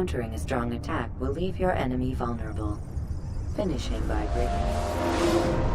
Countering a strong attack will leave your enemy vulnerable. Finish him by breaking.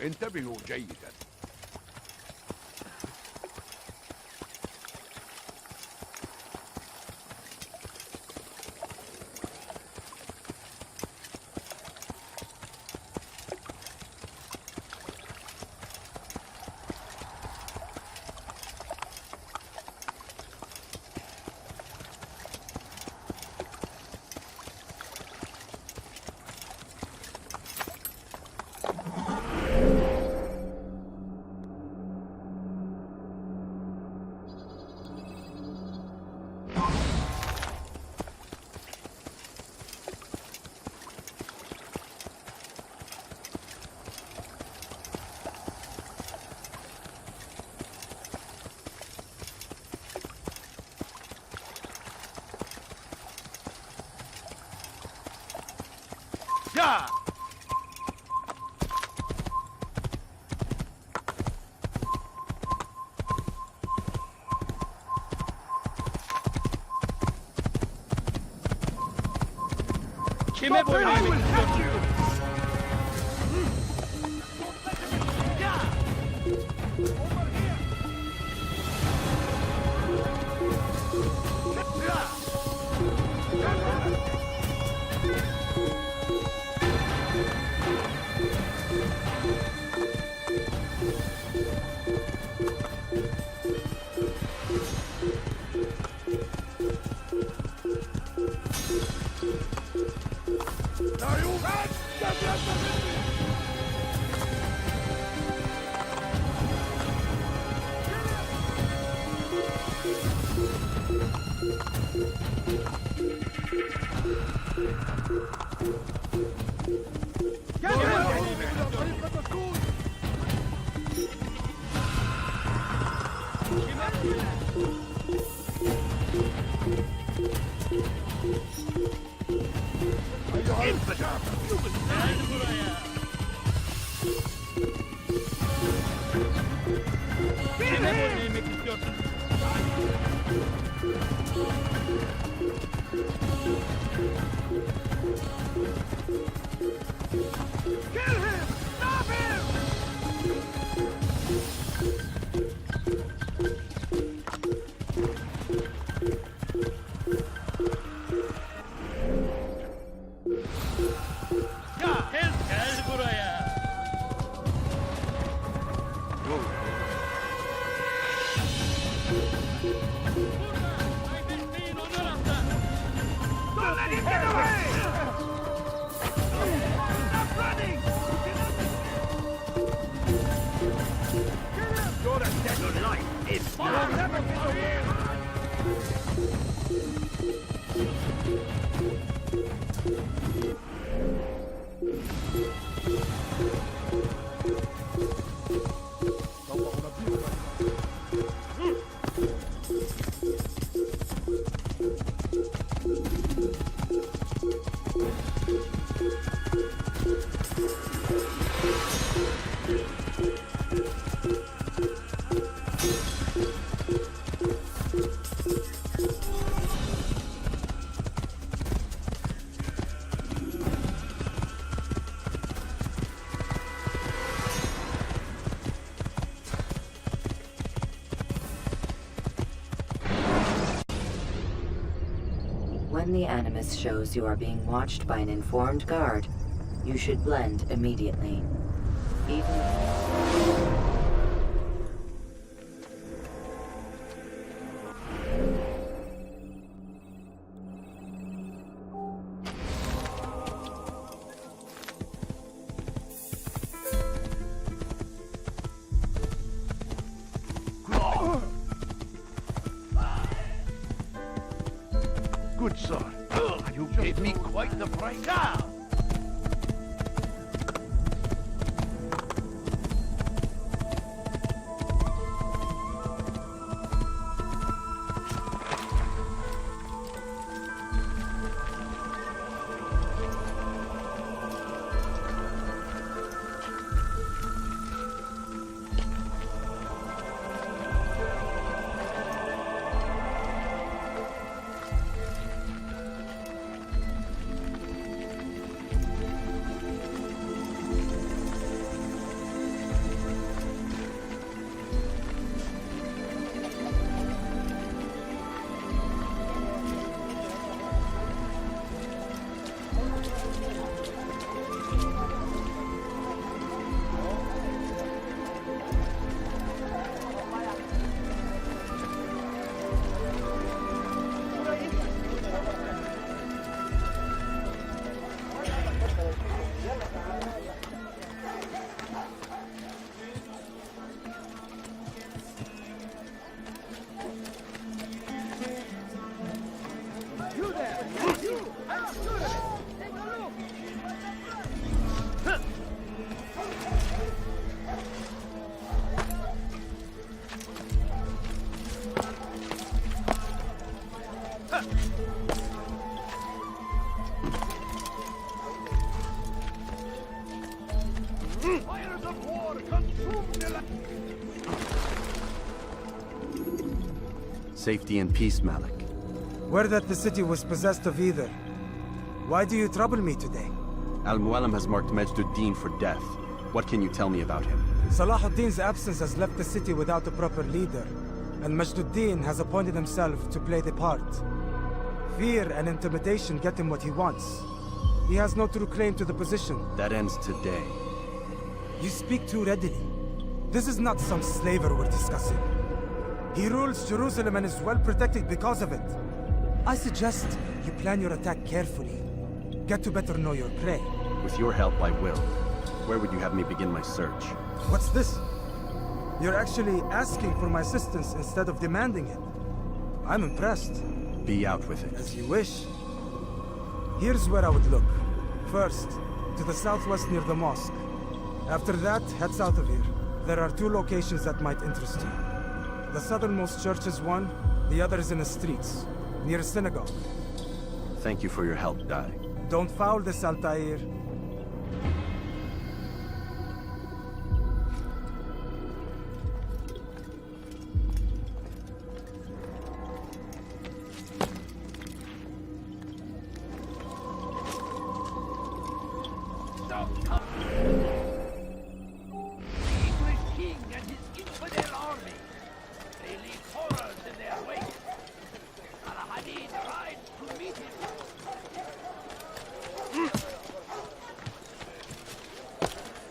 انتبهوا جيدا. Kime boyun eğmek istiyorsun? Are you ready? When the Animus shows you are being watched by an informed guard, you should blend immediately. Even... Good sir. You gave me quite the fright. Safety and peace, Malik. Word that the city was possessed of either. Why do you trouble me today? Al-Mualim has marked Majduddin for death. What can you tell me about him? Salahuddin's absence has left the city without a proper leader, and Majduddin has appointed himself to play the part. Fear and intimidation get him what he wants. He has no true claim to the position. That ends today. You speak too readily. This is not some slaver we're discussing. He rules Jerusalem and is well protected because of it. I suggest you plan your attack carefully. Get to better know your prey. With your help, I will. Where would you have me begin my search? What's this? You're actually asking for my assistance instead of demanding it. I'm impressed. Be out with it. As you wish. Here's where I would look. First, to the southwest near the mosque. After that, head south of here. There are 2 locations that might interest you. The southernmost church is one, the other is in the streets, near a synagogue. Thank you for your help, Dai. Don't foul this, Altair.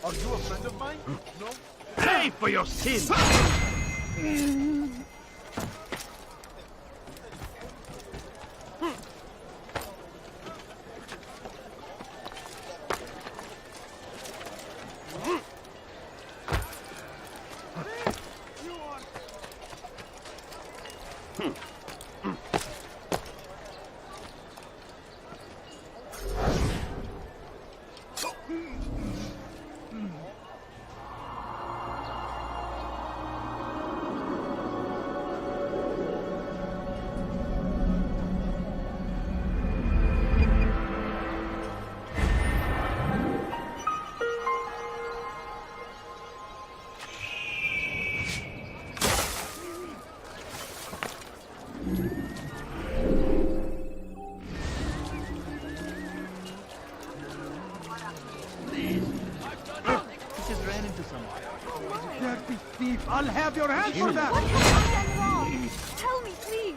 Are you a friend of mine? No? Pay for your sins! to someone. Dirty thief! I'll have your hands for that! What have I done wrong? Tell me, please.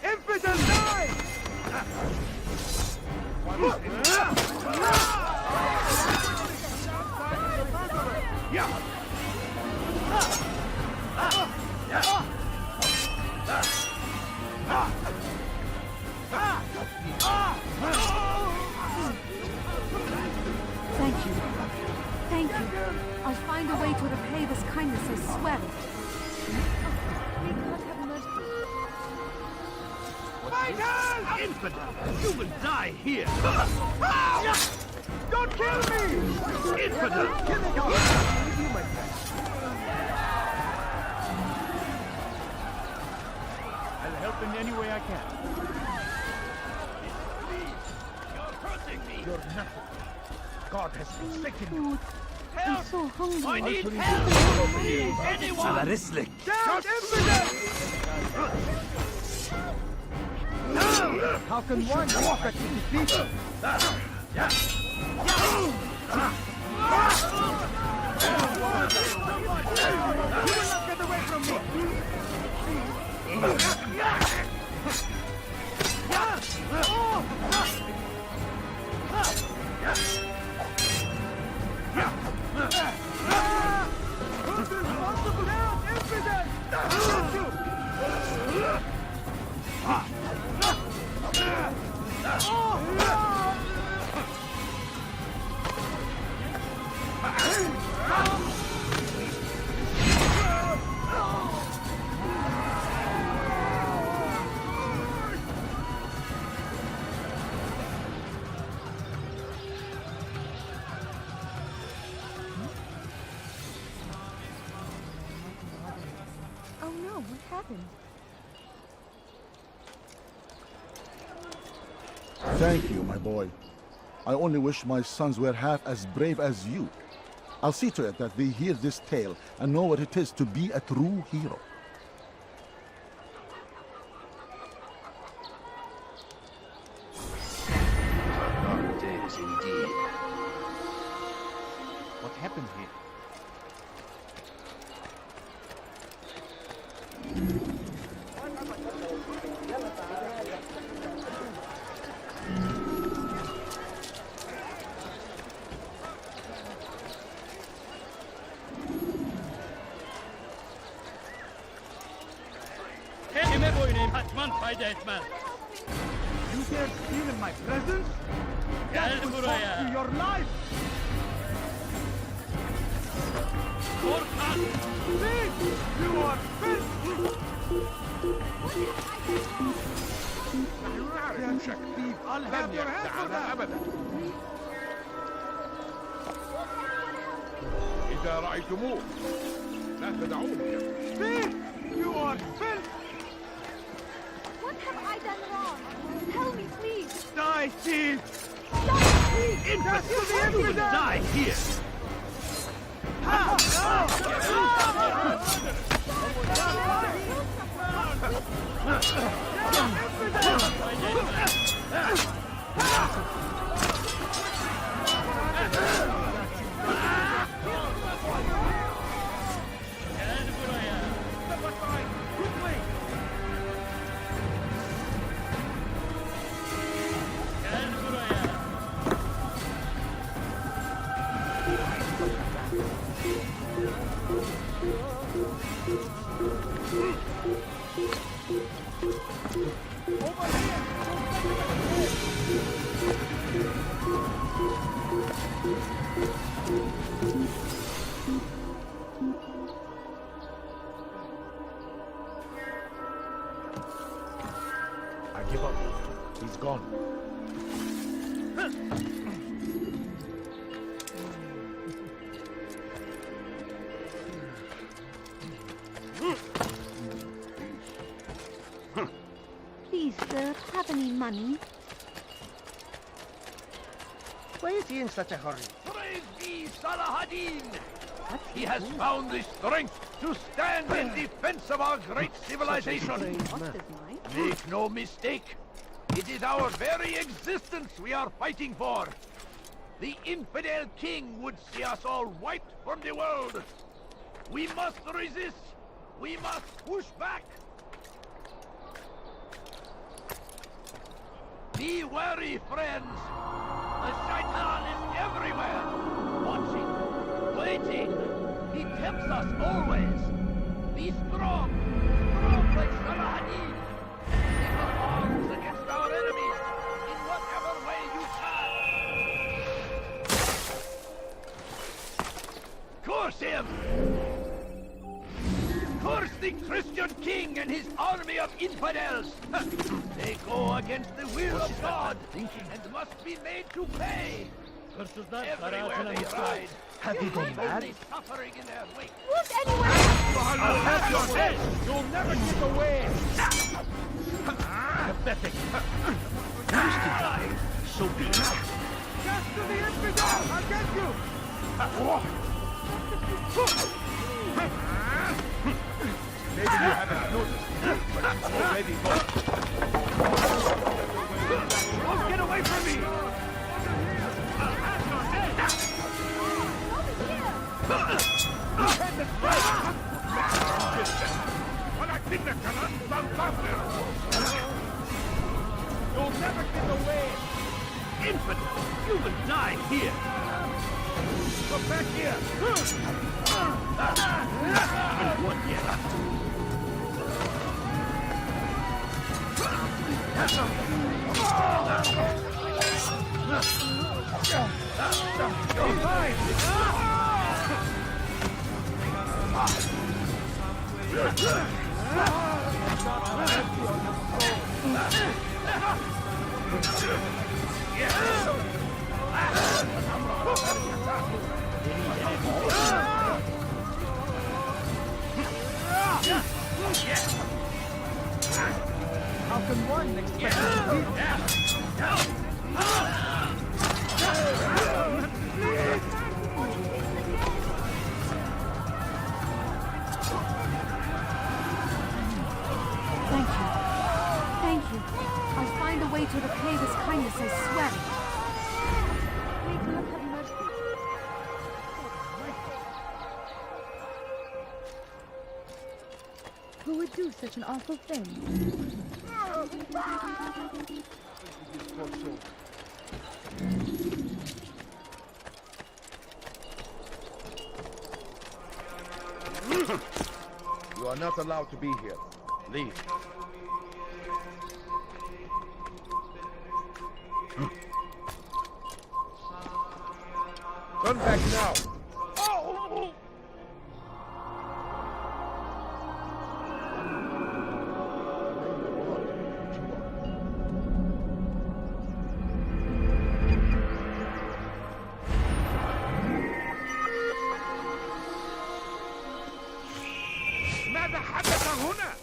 Infidel, die! Thank you. Thank you. I'll find a way to repay this kindness, I swear it. May God have mercy. Infidel! You will die here! Don't kill me! Infidel! I'll help in any way I can. Please! You're hurting me! You're nothing. God has forsaken you. Food. I'm so hungry. I need help! Please, anyone! Down, infidel! How can one walk at 2 feet? You will not get away from me! Who's responsible now, infidel? Oh no, what happened? Thank you, my boy. I only wish my sons were half as brave as you. I'll see to it that they hear this tale and know what it is to be a true hero. Dark days indeed. What happened here? Kime boyun kaçman fayda etmez. You dare steal in my presence? Gel That will buraya. cost you your life! Korkak! Thief! You are filth! Thief! I'll have your hands for that! إذا رأيتموه لا تدعوه. Thief! You are filth! What have I done wrong? Tell me, please. Die, thief! Stop, please. Infidel! You will die here! Gel buraya. Gel buraya. I give up. He's gone. Please, sir, have any money? Why is he in such a hurry? Praise be Salahadin! He has found the strength to stand in defense of our great civilization. What's his mind? Make no mistake. It is our very existence we are fighting for. The infidel king would see us all wiped from the world. We must resist. We must push back. Be wary, friends. The Shaitan is everywhere. Watching, waiting. He tempts us always. Be strong. Strong like Salahadin. Take your arms against our enemies in whatever way you can. Curse him! Curse the Christian king and his army of infidels! They go against the will of God and must be made to pay! Hırsızlar Everywhere karaatına they muhtaç. ride, Have you gone mad? only suffering in their wake. Who's anyone? I'll have your head! You'll never get away! Pathetic. Used to die. So be it. Just to the infidel! I'll get you! Maybe you haven't noticed, but it's already gone. Don't get away from me! You'll never get away! Infidel! You will die here! Come back here! And what yet? How can one expect to beat Thank you. Thank you. I'll find a way to repay this kindness, I swear it. May God have mercy. Who would do such an awful thing? You are not allowed to be here. Leave. Turn back now! ماذا حدث هنا؟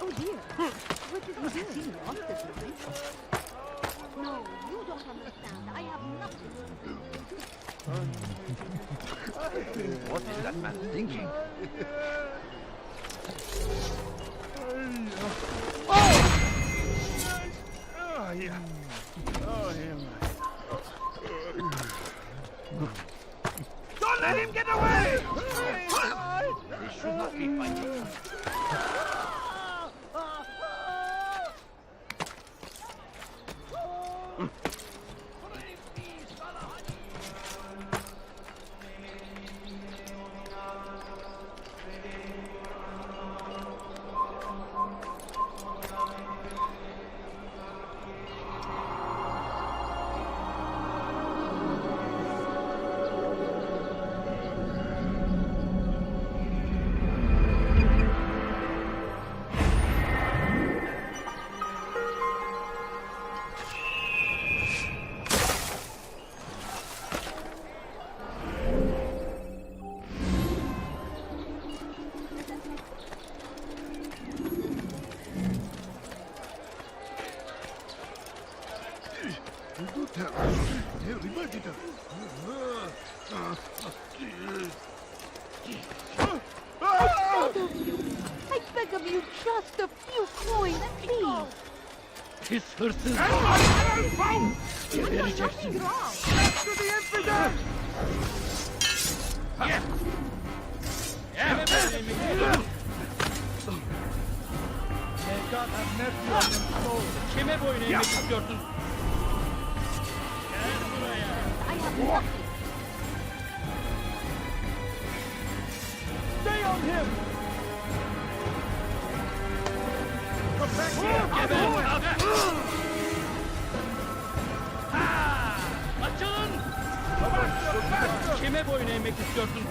Oh dear. What did he do? He lost his mind. No, you don't understand. I have nothing to do. What is that man thinking? Don't let him get away! They should not be fighting. I beg of you, just a few coins, please. Pis hırsız! Gebereceksin! To the infidel! May God have mercy on them souls. Kime boyun eğmek istiyorsun? Gel buraya! I have nothing. Stay on him! Come back here! Geber! Ha! Açılın! Kime boyun eğmek istiyorsun?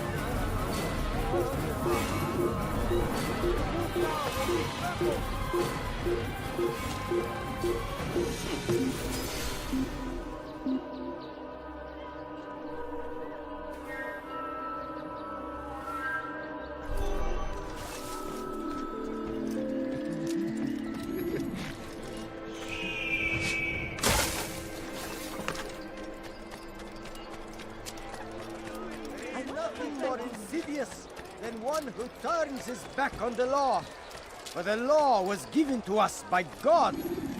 Nothing more insidious than one who turns his back on the law. For the law was given to us by God.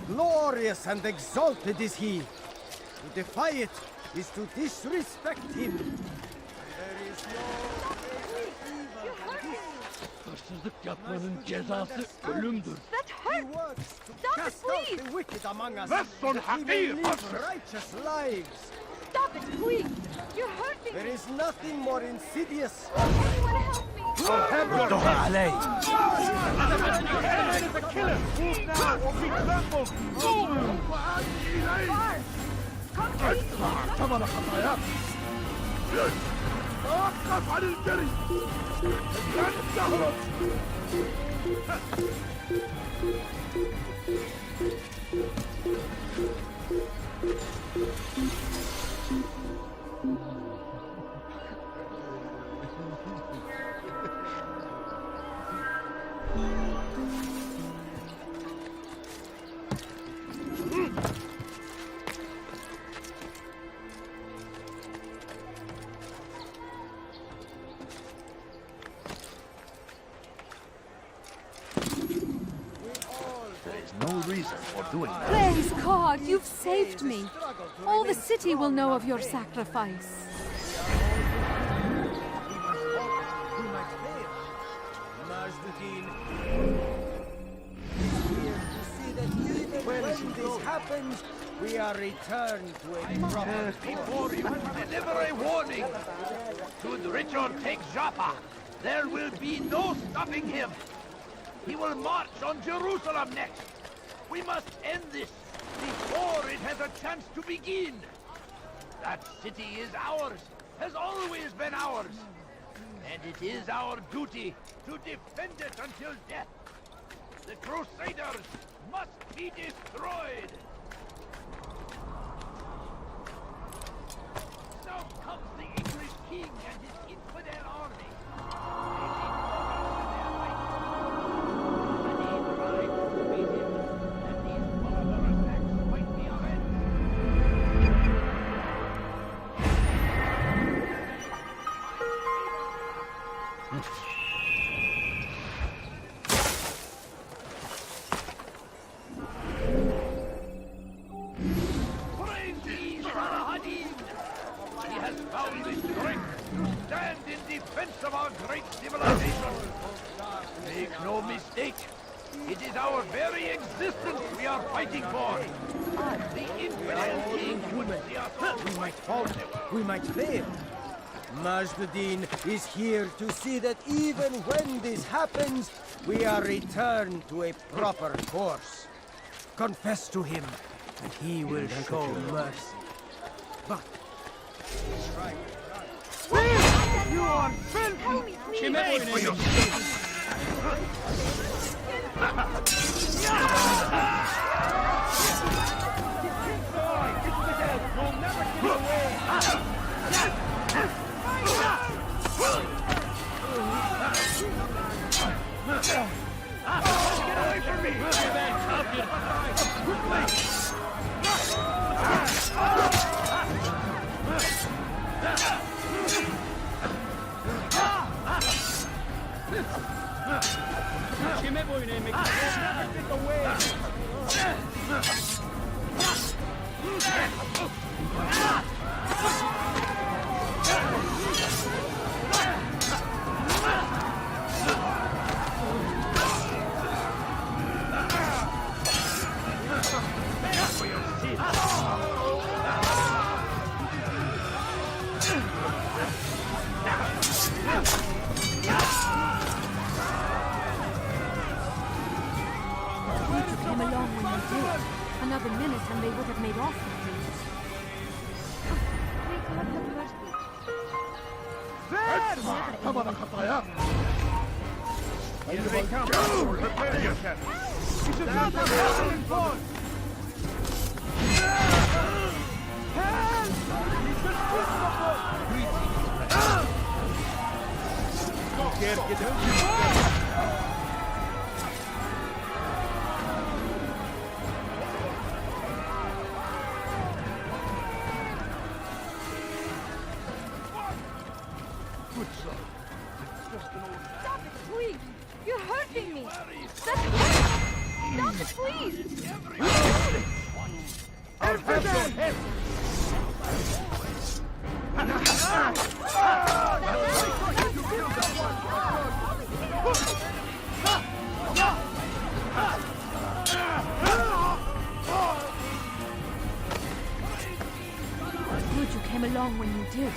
Glorious and exalted is he. To defy it is to disrespect him. There is no evil than this. Hırsızlık yapmanın cezası ölümdür. That He hurt! works to Stop it, cast out please! the wicked among us, That's on that we may Hakim, live officer. righteous lives. Stop it, please! You're hurting There me! is nothing more insidious. Anyone help me! Man is a killer! Move now or be trampled! Come please! Tamam hataya! Kafan ülkeri! Sen sağlam! No reason for doing that. Praise God, you've saved me. All the city will know of your sacrifice. When this happens, we are returned to a proper Before you deliver a warning, should Richard take Joppa, there will be no stopping him. He will march on Jerusalem next. We must end this before it has a chance to begin. That city is ours, has always been ours. And it is our duty to defend it until death. The Crusaders must be destroyed. Now comes the English king and his infidel army. Of our great civilization. Make no mistake, it is our very existence we are fighting for. The infidel king would see us all. We might falter, we might fail. Majd-ad-Din is here to see that even when this happens, we are returned to a proper course. Confess to him, and he will show mercy. But... You are filthy! Kime boyun eğmek istiyorsun? Get away from me! Geber kafir! Came along when you did. Another minute and they would have made off with me. May God have mercy. Here they come. Prepare yourself. It's a good force. Good son. It's just an old Stop it, please! You're hurting me! Stop it, please! I'll have your head. Good you came along when you did.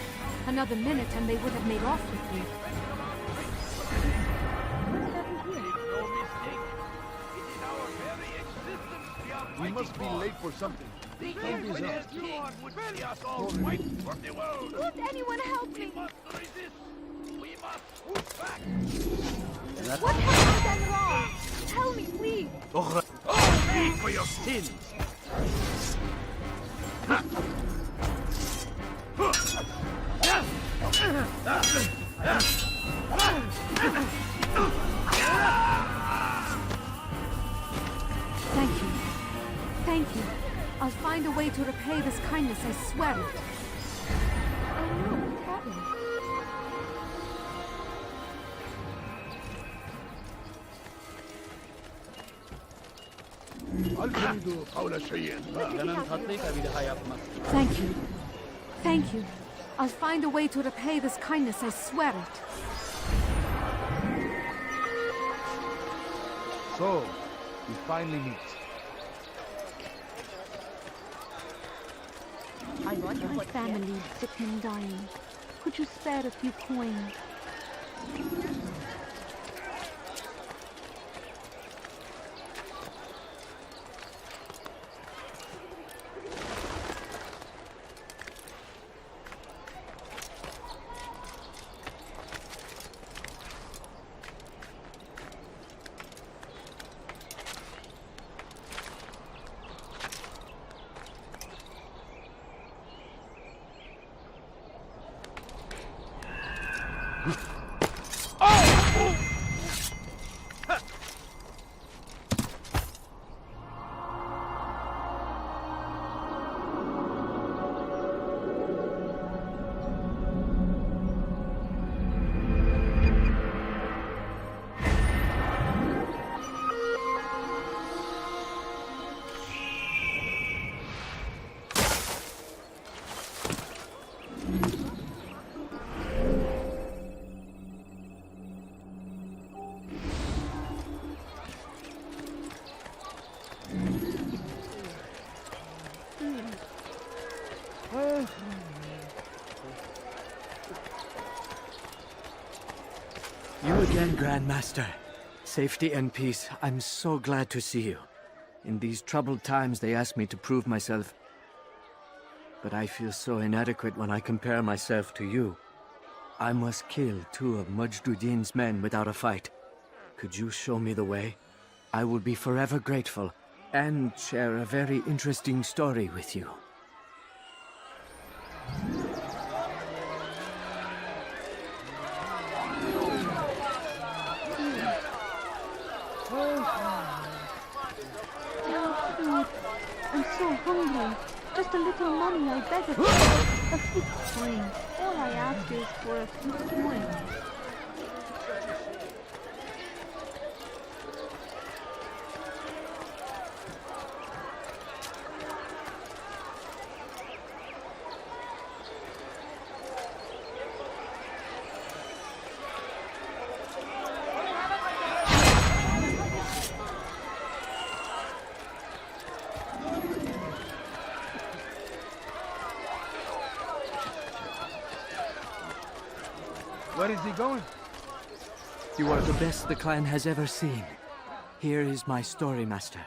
Another minute and they would have made off with me. We must be late for something. Don't be up. Won't anyone help me? We must push back. What have I done wrong? Tell me, please! Pay for your sins! Thank you. Thank you. I'll find a way to repay this kindness, I swear it. Oh no, what happened? الجنود حول شيء Thank you. Thank you. I'll find a way to repay this kindness, I swear it. So, we finally meet. My family, sick and dying. Could you spare a few coins? You again, Grandmaster. Safety and peace. I'm so glad to see you. In these troubled times, they ask me to prove myself. But I feel so inadequate when I compare myself to you. I must kill 2 of Mujduddin's men without a fight. Could you show me the way? I will be forever grateful, and share a very interesting story with you. I'm so hungry. Just a little money, I beg of you. A few coins. All I ask is for a few coins. Where is he going? You are the best the clan has ever seen. Here is my story, Master.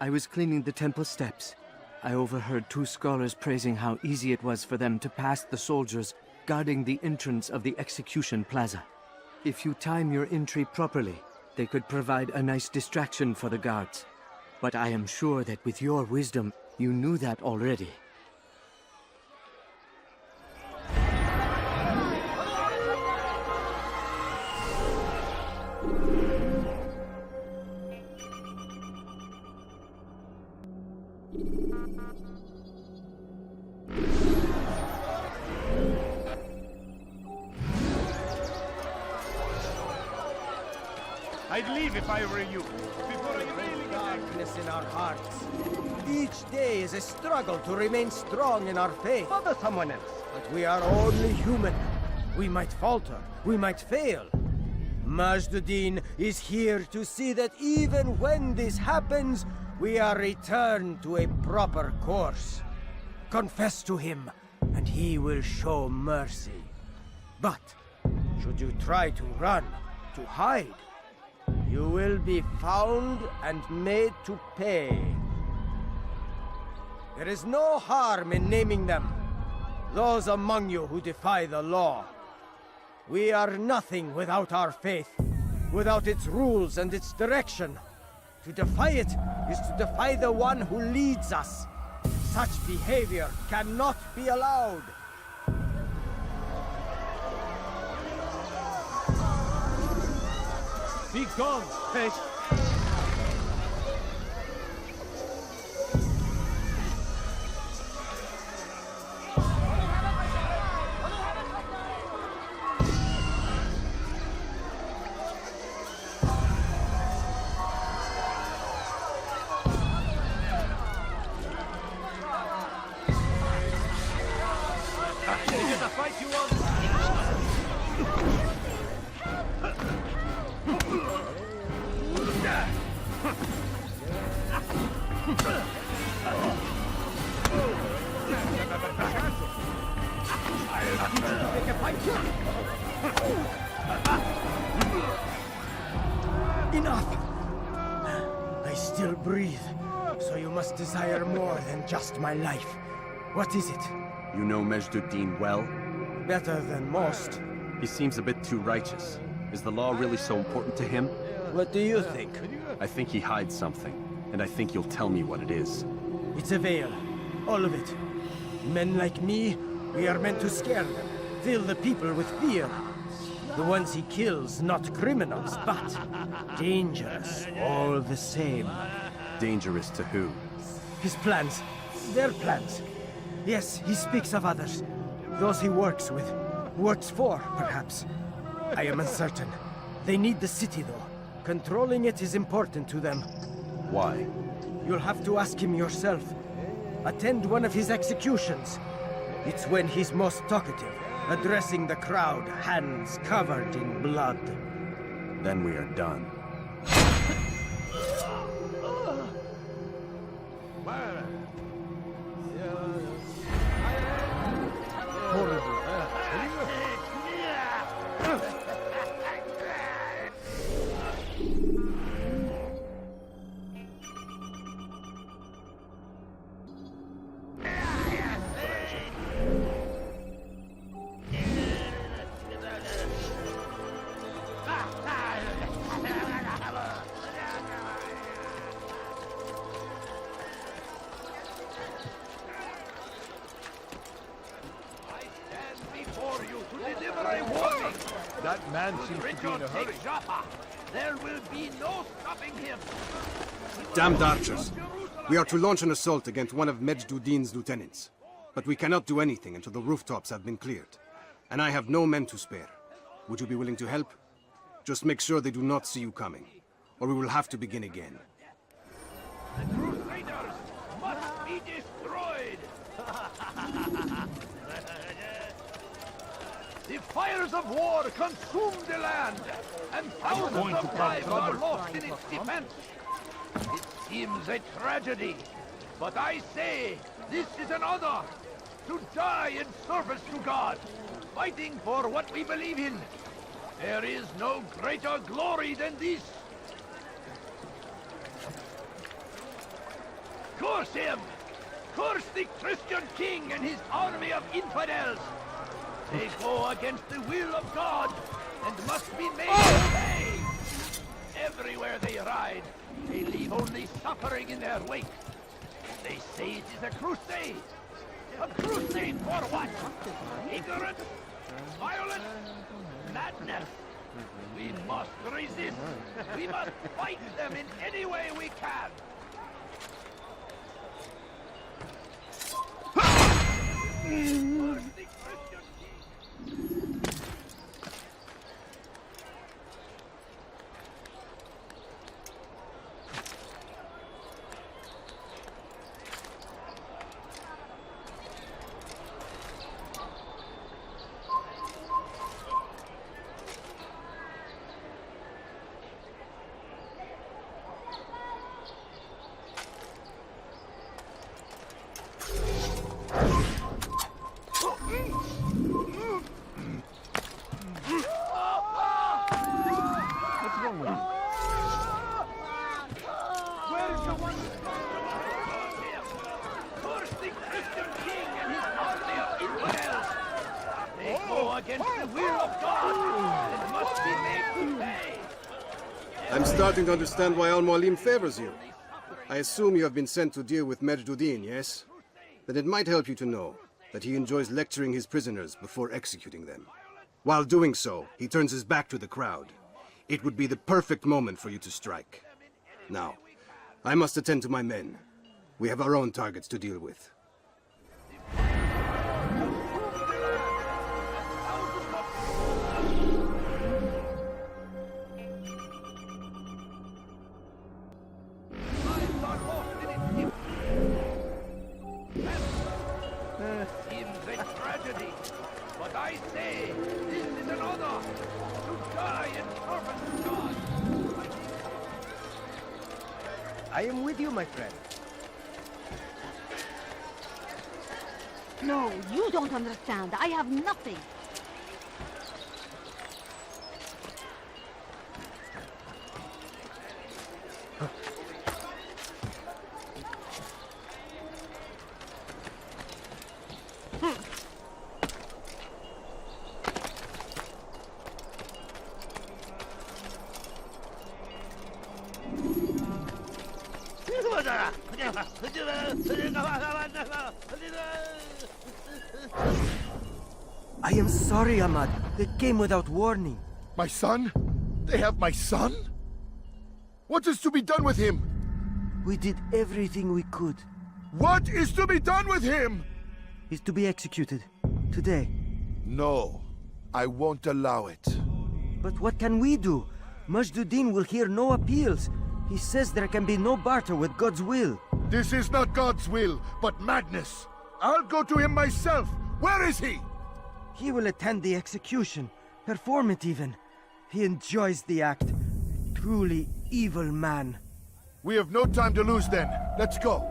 I was cleaning the temple steps. I overheard two scholars praising how easy it was for them to pass the soldiers guarding the entrance of the execution plaza. If you time your entry properly, they could provide a nice distraction for the guards. But I am sure that with your wisdom, you knew that already. I'd leave if I were you. Before I really get Darkness in our hearts. Each day is a struggle to remain strong in our faith. Bother someone else. But we are only human. We might falter. We might fail. Majduddin is here to see that even when this happens, we are returned to a proper course. Confess to him, and he will show mercy. But should you try to run, to hide, you will be found and made to pay. There is no harm in naming them. Those among you who defy the law. We are nothing without our faith, without its rules and its direction. To defy it is to defy the one who leads us. Such behavior cannot be allowed. Be gone, Pech! Is it a fight you want? Enough! I still breathe, so you must desire more than just my life. What is it? You know Majduddin well? Better than most. He seems a bit too righteous. Is the law really so important to him? What do you think? I think he hides something, and I think you'll tell me what it is. It's a veil. All of it. Men like me, we are meant to scare them, fill the people with fear. The ones he kills, not criminals, but dangerous, all the same. Dangerous to who? His plans. Their plans. Yes, he speaks of others. Those he works with. Works for, perhaps. I am uncertain. They need the city, though. Controlling it is important to them. Why? You'll have to ask him yourself. Attend one of his executions. It's when he's most talkative, addressing the crowd, hands covered in blood. Then we are done. That man seems to be in a hurry. There will be no stopping him. Damned archers. We are to launch an assault against one of Majduddin's lieutenants. But we cannot do anything until the rooftops have been cleared. And I have no men to spare. Would you be willing to help? Just make sure they do not see you coming, or we will have to begin again. The Crusaders must be destroyed! The fires of war consume the land, and thousands of lives are lost in its defense. It seems a tragedy, but I say this is an honor to die in service to God. fighting for what we believe in. There is no greater glory than this. Curse him! Curse the Christian king and his army of infidels! They go against the will of God and must be made to pay! Everywhere they ride, they leave only suffering in their wake. They say it is a crusade. A crusade for what? Ignorance? Violence? Madness? We must resist. We must fight them in any way we can. Curse the Christian king. I'm starting to understand why Al-Mualim favors you. I assume you have been sent to deal with Majd-ud-Din, yes? Then it might help you to know that he enjoys lecturing his prisoners before executing them. While doing so, he turns his back to the crowd. It would be the perfect moment for you to strike. Now, I must attend to my men. We have our own targets to deal with. I am with you, my friend. No, you don't understand. I have nothing. I am sorry, Ahmad. They came without warning. My son? They have my son? What is to be done with him? We did everything we could. What is to be done with him? He's to be executed. Today. No, I won't allow it. But what can we do? Majd-ud-Din will hear no appeals. He says there can be no barter with God's will. This is not God's will, but madness. I'll go to him myself. Where is he? He will attend the execution. Perform it even. He enjoys the act. Truly evil man. We have no time to lose then. Let's go.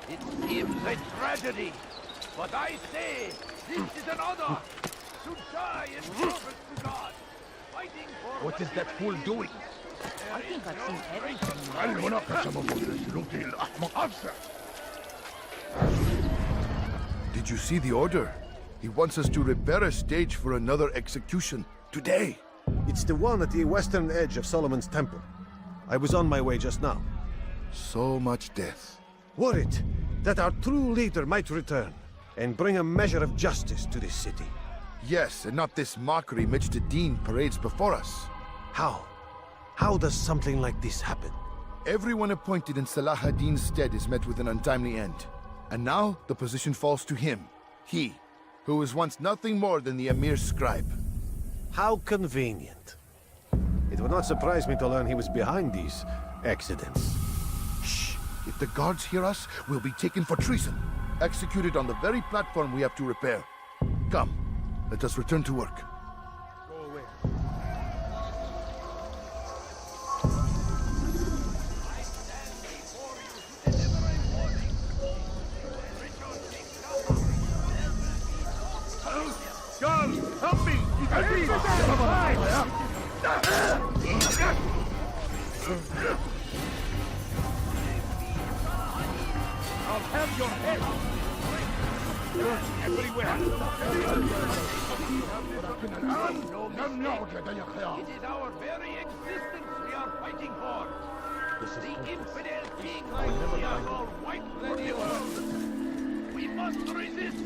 It seems a tragedy, but I say this is an honor to die in service to God, fighting for what is that fool doing? I think I've seen everything. Did you see the order? He wants us to repair a stage for another execution today. It's the one at the western edge of Solomon's temple. I was on my way just now. So much death. Worried that our true leader might return. and bring a measure of justice to this city. Yes, and not this mockery Majd parades before us. How? How does something like this happen? Everyone appointed in Salah ad-Din's stead is met with an untimely end. And now, the position falls to him. He, who was once nothing more than the Emir's scribe. How convenient. It would not surprise me to learn he was behind these accidents. Shh! If the guards hear us, we'll be taken for treason. Executed on the very platform we have to repair. Come, let us return to work. Go away. Guards, help me! I'll have your head! Everywhere! It is our very existence we are fighting for! The infidel king we are all white blood. We must resist!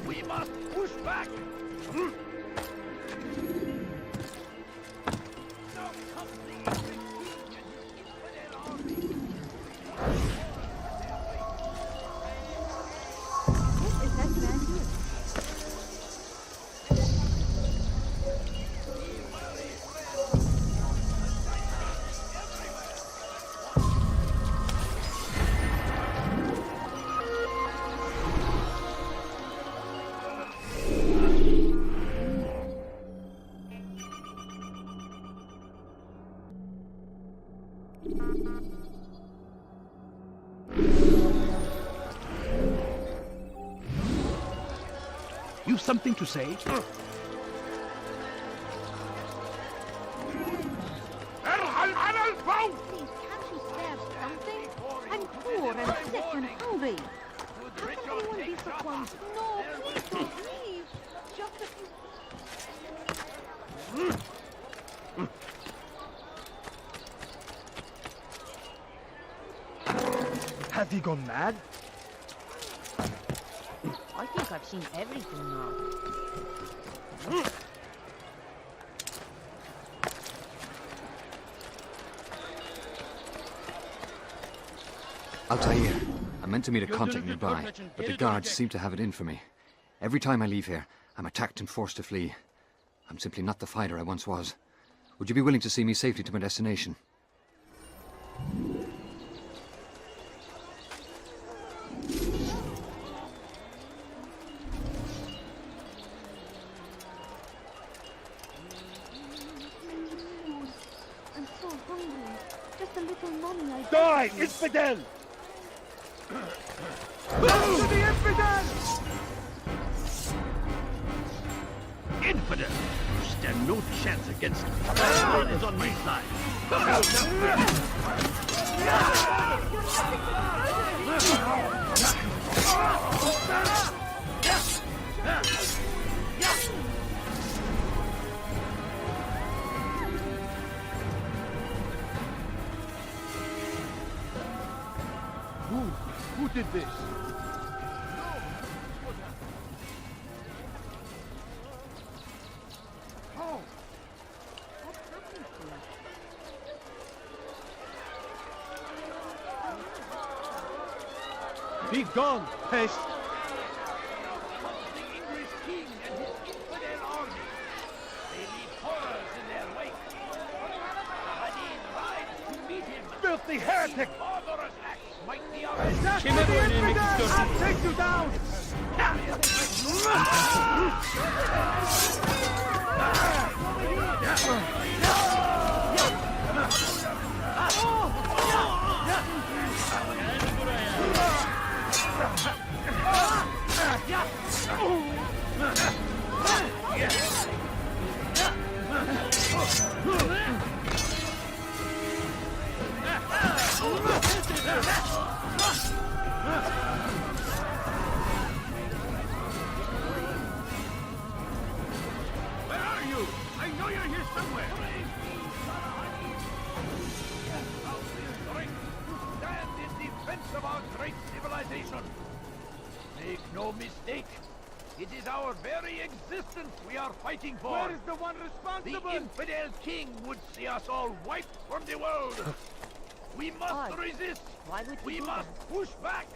We must push back! You've something to say? Please, can't you spare something? I'm poor and sick and hungry. How can anyone be so clumsy? No, please, please. Just a few... Have you gone mad? I think I've seen everything now. Altair, I meant to meet a contact nearby, but the guards seem to have it in for me. Every time I leave here, I'm attacked and forced to flee. I'm simply not the fighter I once was. Would you be willing to see me safely to my destination? I'm so hungry. Just a little money I Die, infidel! To the infidel! Infidel! You stand no chance against me. God is on my side. Who did this? How? Be gone, pest! The English king and his infidel army. They leave horrors in their wake. Saladin rides to meet him. Filthy heretic! Barbarous acts might be ours. I'll take you down! Where are you? I know you're here somewhere. Stand in defense of our great civilization. Make no mistake. It is our very existence we are fighting for. Where is the one responsible? The infidel king would see us all wiped from the world. We must resist. Why would We must push back.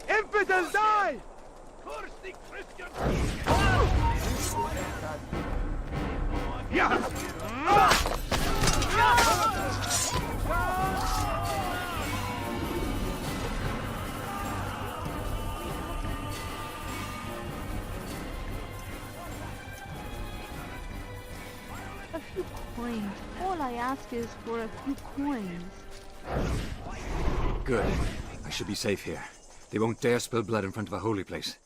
Infidels die! Curse the Christian king. A few coins. All I ask is for a few coins. Good. I should be safe here. They won't dare spill blood in front of a holy place.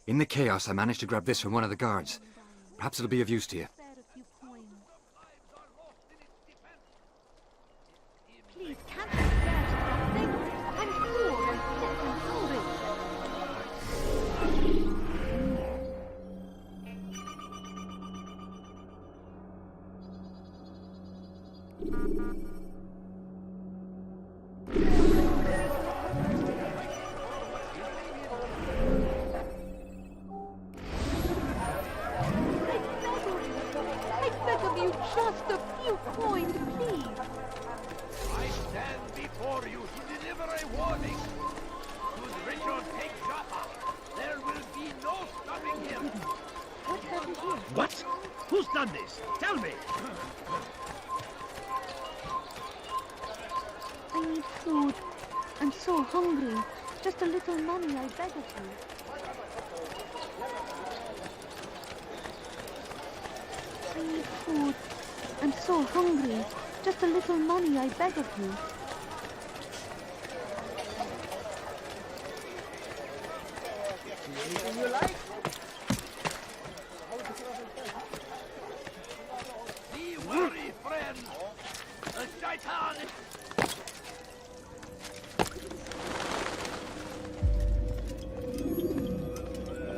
In the chaos, I managed to grab this from one of the guards. Perhaps it'll be of use to you. Please, can't you spare something? I'm poor and sick and hungry. I beg of you, just a few coins, please. I stand before you to deliver a warning. Should Richard take Jaffa, there will be no stopping him. What's happened here? What? Who's done this? Tell me! I need food. I'm so hungry. Just a little money, I beg of you. I need food. I'm so hungry. Just a little money, I beg of you. Anything you like? Be wary, friend. The Shaitan is...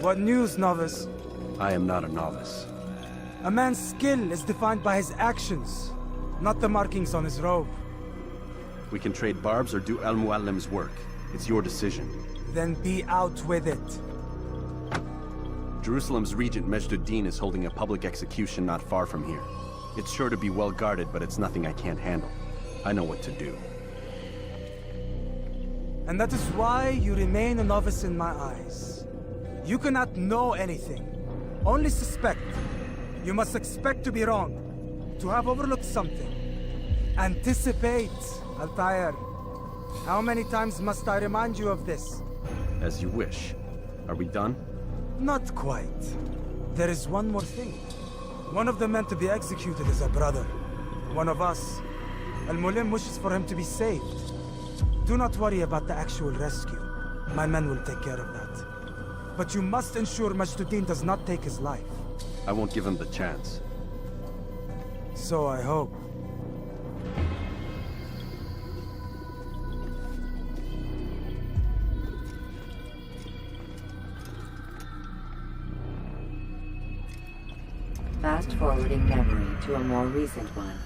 What news, novice? I am not a novice. A man's skill is defined by his actions, not the markings on his robe. We can trade barbs or do Al-Muallim's work. It's your decision. Then be out with it. Jerusalem's regent Majd-ud-Din is holding a public execution not far from here. It's sure to be well guarded, but it's nothing I can't handle. I know what to do. And that is why you remain a novice in my eyes. You cannot know anything, only suspect. You must expect to be wrong, to have overlooked something. Anticipate, Altair. How many times must I remind you of this? As you wish. Are we done? Not quite. There is one more thing. One of the men to be executed is a brother. One of us. Al-Mulim wishes for him to be saved. Do not worry about the actual rescue. My men will take care of that. But you must ensure Majd-ud-Din does not take his life. I won't give him the chance. So I hope. Fast-forwarding memory to a more recent one.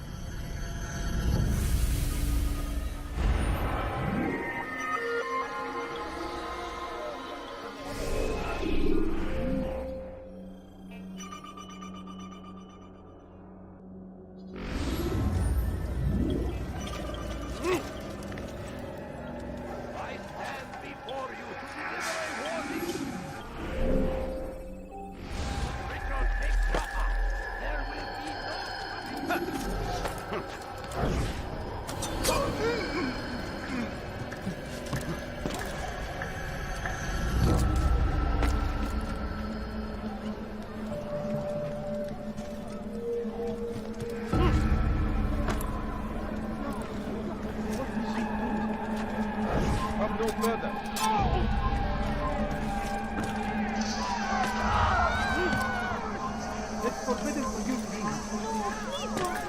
No further. It's forbidden for you to be.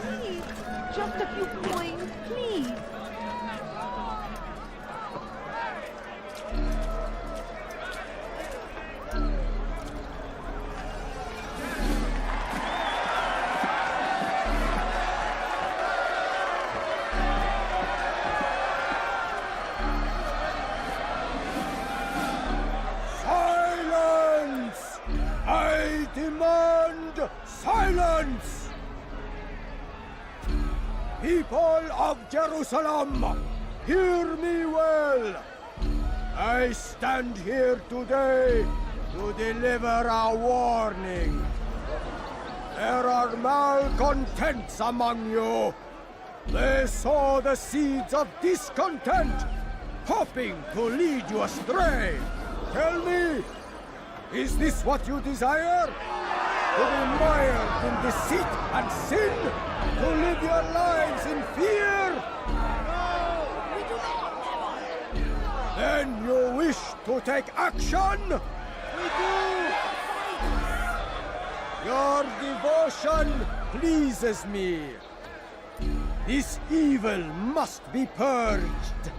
Please, just a few coins, please. People of Jerusalem, hear me well. I stand here today to deliver a warning. There are malcontents among you. They sow the seeds of discontent, hoping to lead you astray. Tell me, is this what you desire? To be mired in deceit and sin? To live your lives in fear? Then you wish to take action? We do! Your devotion pleases me. This evil must be purged.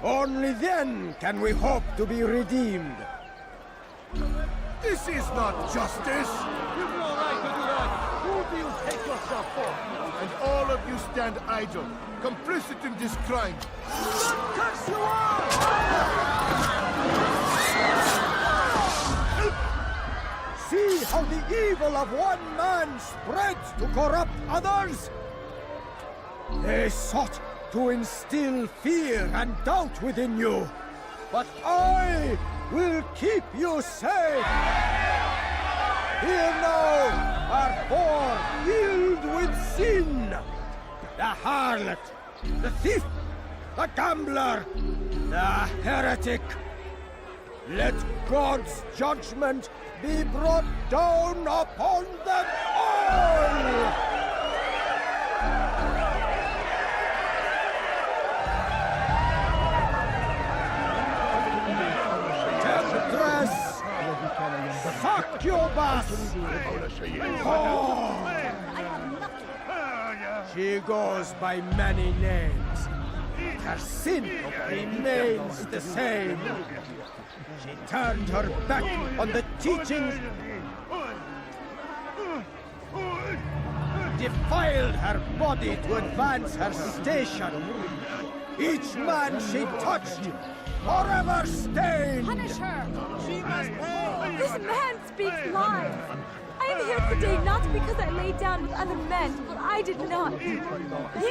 Only then can we hope to be redeemed. This is not justice! You've no right to do that! Who do you take yourself for? And all of you stand idle, complicit in this crime. Curse you all! See how the evil of one man spreads to corrupt others? They sought to instill fear and doubt within you. But I will keep you safe. Here now are four filled with sin. The harlot, the thief, the gambler, the heretic. Let God's judgment be brought down upon them all! Temptress! Succubus! Oh! She goes by many names. Her sin remains the same. She turned her back on the teachings, defiled her body to advance her station. Each man she touched, forever stained. Punish her! She must pay! This man speaks lies! I am here today not because I lay down with other men, for I did not. He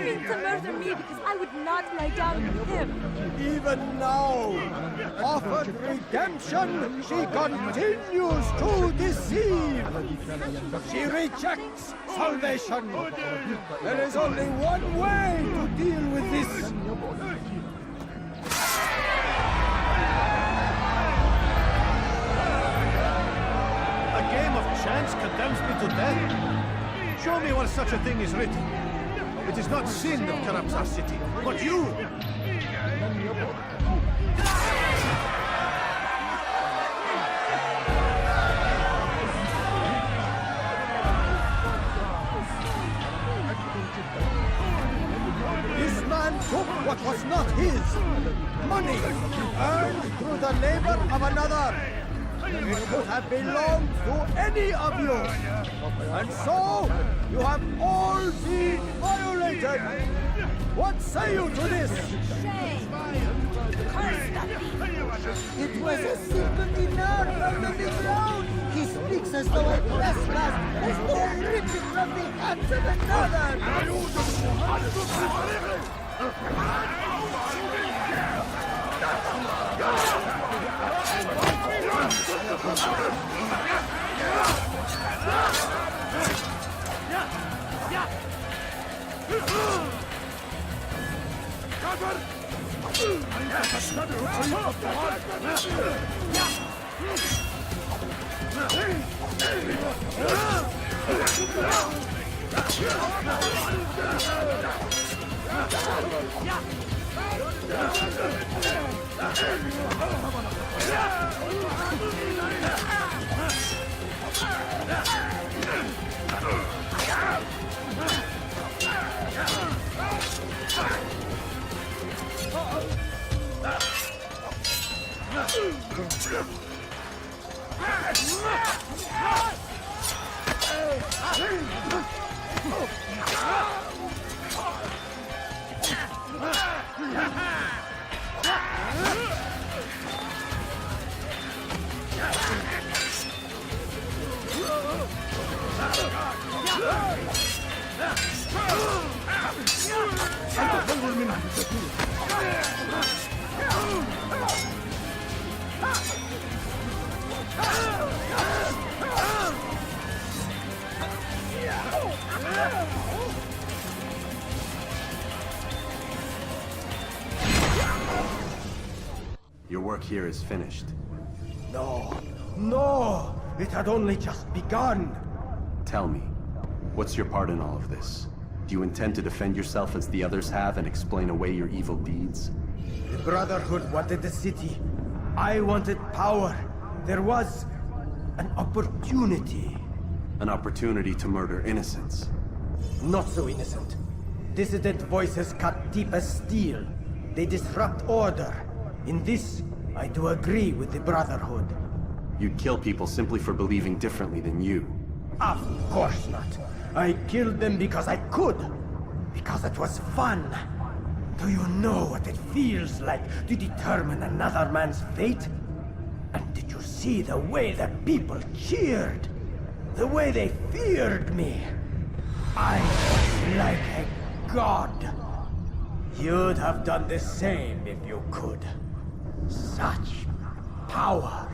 means to murder me because I would not lie down with him. Even now, offered redemption, she continues to deceive. She rejects salvation. There is only one way to deal with this. A game of chance condemns me to death? Show me where such a thing is written. It is not sin that corrupts our city, but you! This man took what was not his. Money, earned through the labor of another. It could have belonged to any of you. And so, you have all been violated. What say you to this? Shame! Curse that thief! It was a single dinar found on the ground. He speaks as though I trespass, as though I rip it from the hands of another. Your work here is finished. No, no! It had only just begun! Tell me, what's your part in all of this? Do you intend to defend yourself as the others have and explain away your evil deeds? The Brotherhood wanted the city. I wanted power. There was an opportunity. An opportunity to murder innocents. Not so innocent. Dissident voices cut deep as steel. They disrupt order. In this, I do agree with the Brotherhood. You'd kill people simply for believing differently than you. Of course not. I killed them because I could. Because it was fun. Do you know what it feels like to determine another man's fate? And did you see the way the people cheered? The way they feared me? I was like a god. You'd have done the same if you could. Such power.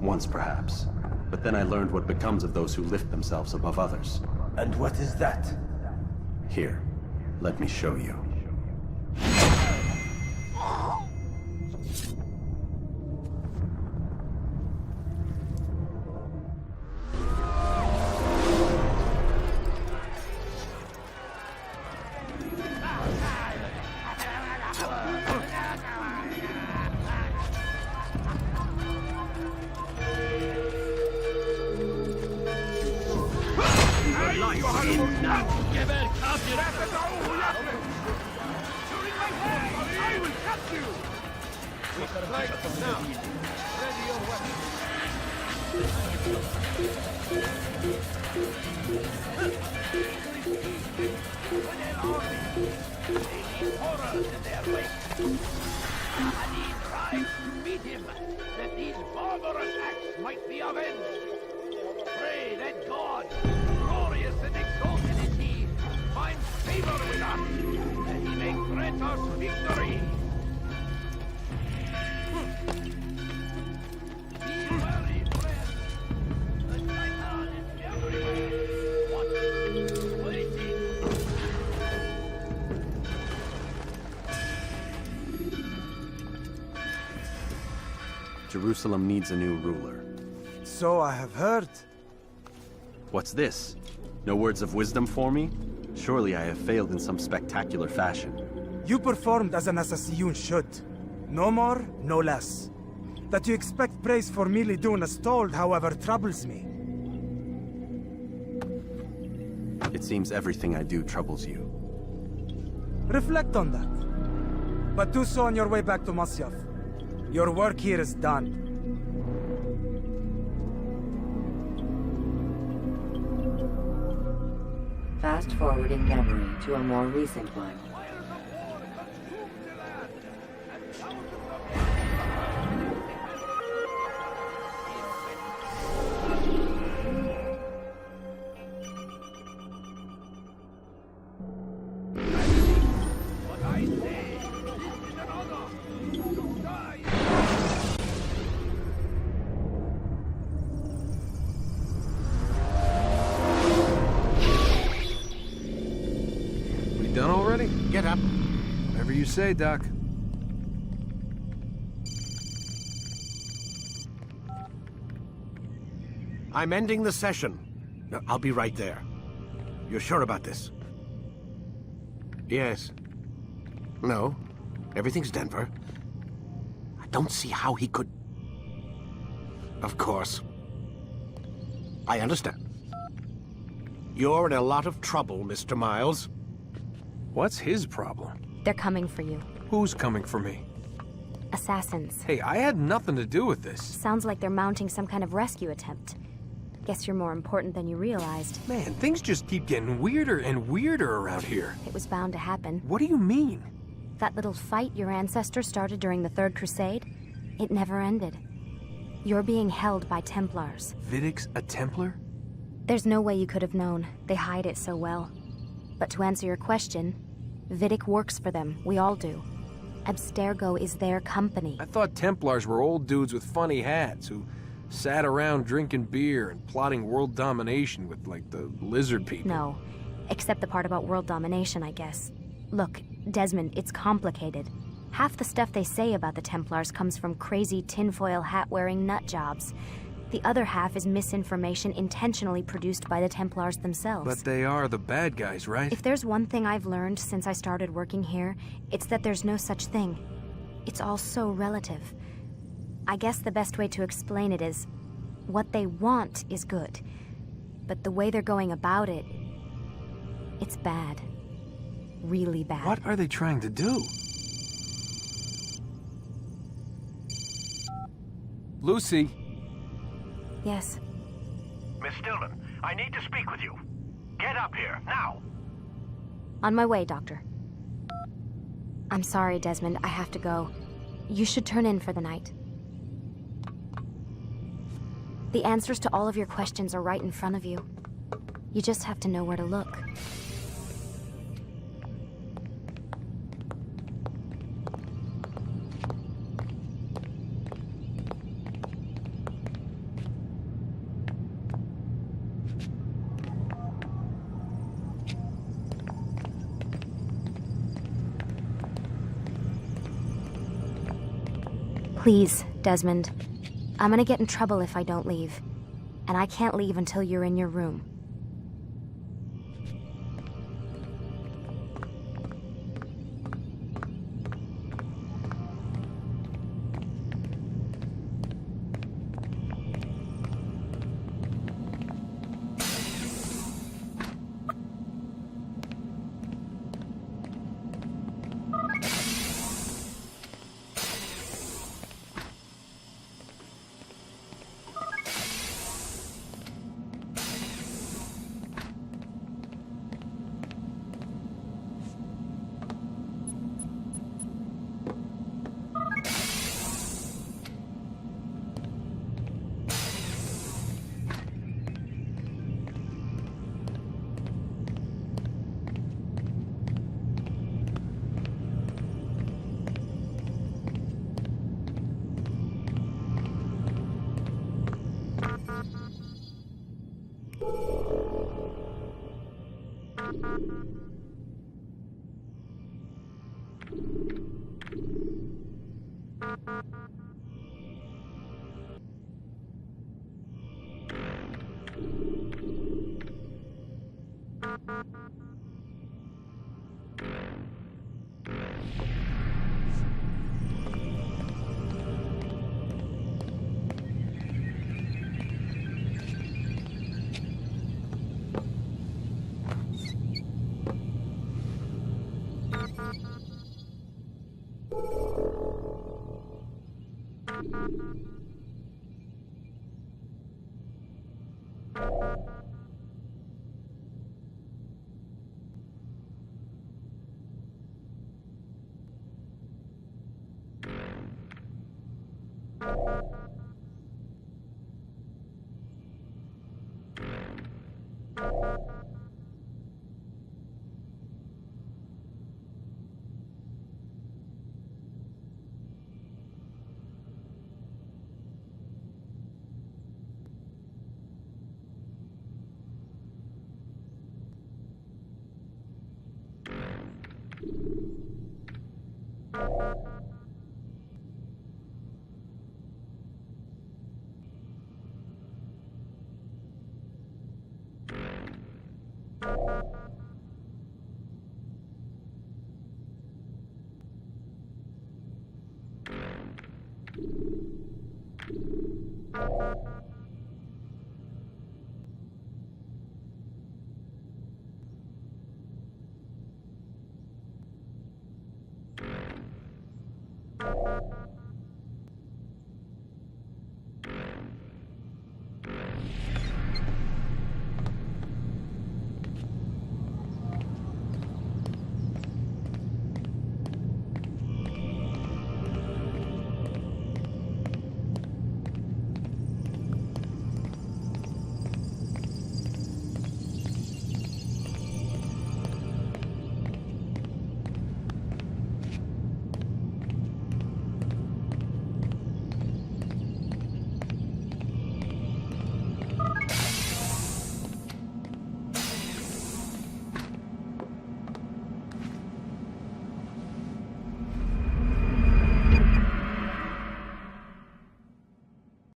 Once, perhaps. But then I learned what becomes of those who lift themselves above others. And what is that? Here, let me show you. Beat him, that these barbarous acts might be avenged. Pray that God, glorious and exalted is He, finds favor with us, that He may grant us victory. Be wary, friends. The Titan is everywhere. Watching, waiting. Jerusalem needs a new ruler. So I have heard. What's this? No words of wisdom for me? Surely I have failed in some spectacular fashion. You performed as an assassin should. No more, no less. That you expect praise for merely doing as told, however, troubles me. It seems everything I do troubles you. Reflect on that. But do so on your way back to Masyaf. Your work here is done. Fast forwarding memory to a more recent one. What I say, this is an honor. You die. We done already? Get up. Whatever you say, Doc. I'm ending the session. No, I'll be right there. You're sure about this? Yes. No. Everything's Denver. I don't see how he could... Of course. I understand. You're in a lot of trouble, Mr. Miles. What's his problem? They're coming for you. Who's coming for me? Assassins. Hey, I had nothing to do with this. Sounds like they're mounting some kind of rescue attempt. Guess you're more important than you realized. Man, things just keep getting weirder and weirder around here. It was bound to happen. What do you mean? That little fight your ancestors started during the Third Crusade, it never ended. You're being held by Templars. Vidic's a Templar? There's no way you could have known. They hide it so well. But to answer your question, Vidic works for them. We all do. Abstergo is their company. I thought Templars were old dudes with funny hats who sat around drinking beer and plotting world domination with, like, the lizard people. No. Except the part about world domination, I guess. Look, Desmond, it's complicated. Half the stuff they say about the Templars comes from crazy tinfoil hat-wearing nut jobs. The other half is misinformation intentionally produced by the Templars themselves. But they are the bad guys, right? If there's one thing I've learned since I started working here, it's that there's no such thing. It's all so relative. I guess the best way to explain it is, what they want is good. But the way they're going about it, it's bad. Really bad. What are they trying to do? Lucy? Yes. Miss Stillman, I need to speak with you. Get up here, now! On my way, Doctor. I'm sorry, Desmond. I have to go. You should turn in for the night. The answers to all of your questions are right in front of you. You just have to know where to look. Please, Desmond. I'm gonna get in trouble if I don't leave. And I can't leave until you're in your room.